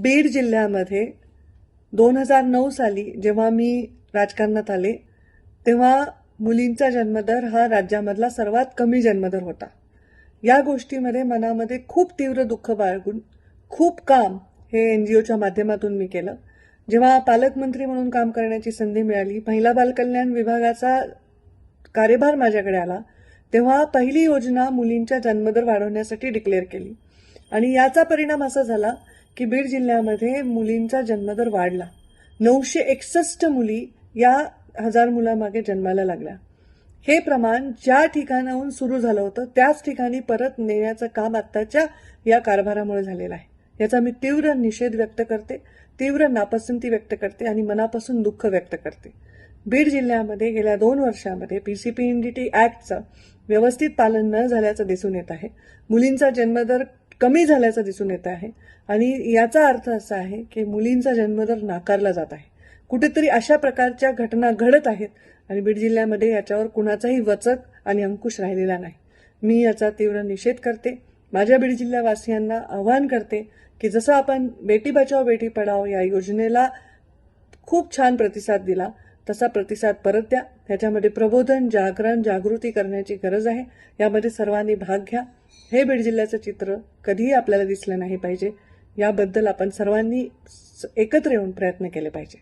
बीड जिल्ह्यामध्ये 2009 साली जेव्हा मी राजकारणात आले तेव्हा मुलींचा जन्मदर हा राज्यामधला सर्वात कमी जन्मदर होता. या गोष्टीमध्ये मनामध्ये खूप तीव्र दुःख बाळगून खूप काम हे NGOच्या माध्यमातून मी केलं. जेव्हा पालकमंत्री म्हणून काम करण्याची संधी मिळाली, महिला बालकल्याण विभागाचा कार्यभार माझ्याकडे आला, तेव्हा पहिली योजना मुलींच्या जन्मदर वाढवण्यासाठी डिक्लेअर केली आणि याचा परिणाम असा झाला की बीड जिल्ह्यामध्ये मुलींचा जन्मदर वाढला. 961 मुली या 1000 मुलामागे जन्माला लागल्या. हे प्रमाण ज्या ठिकाणाहून सुरू झालं होतं त्याच ठिकाणी परत नेण्याचं काम आत्ताच्या या कारभारामुळे झालेलं आहे. याचा मी तीव्र निषेध व्यक्त करते, तीव्र नापसंती व्यक्त करते आणि मनापासून दुःख व्यक्त करते. बीड जिल्ह्यामध्ये गेल्या 2 वर्षांमध्ये PCPNDT ऍक्टचं व्यवस्थित पालन न झाल्याचं दिसून येत आहे. मुलींचा जन्मदर कमी झाल्याचं दिसून येत आहे आणि याचा अर्थ असा आहे की मुलींचा जन्मदर नाकारला जात आहे. कुठेतरी अशा प्रकारच्या घटना घडत आहेत आणि बीड जिल्ह्यामध्ये याच्यावर कुणाचाही वचक आणि अंकुश राहिलेला नाही. मी याचा तीव्र निषेध करते. माझ्या बीड जिल्हावासियांना आवाहन करते की जसं आपण बेटी बचाओ बेटी पढाओ या योजनेला खूप छान प्रतिसाद दिला तसा प्रतिसाद परत द्या. त्याच्यामध्ये प्रबोधन, जागरण, जागृती करण्याची गरज आहे. यामध्ये सर्वांनी भाग घ्या. हे बीड जिल्ह्याचं चित्र कधीही आपल्याला दिसलं नाही पाहिजे. याबद्दल आपण सर्वांनी एकत्र येऊन प्रयत्न केले पाहिजे.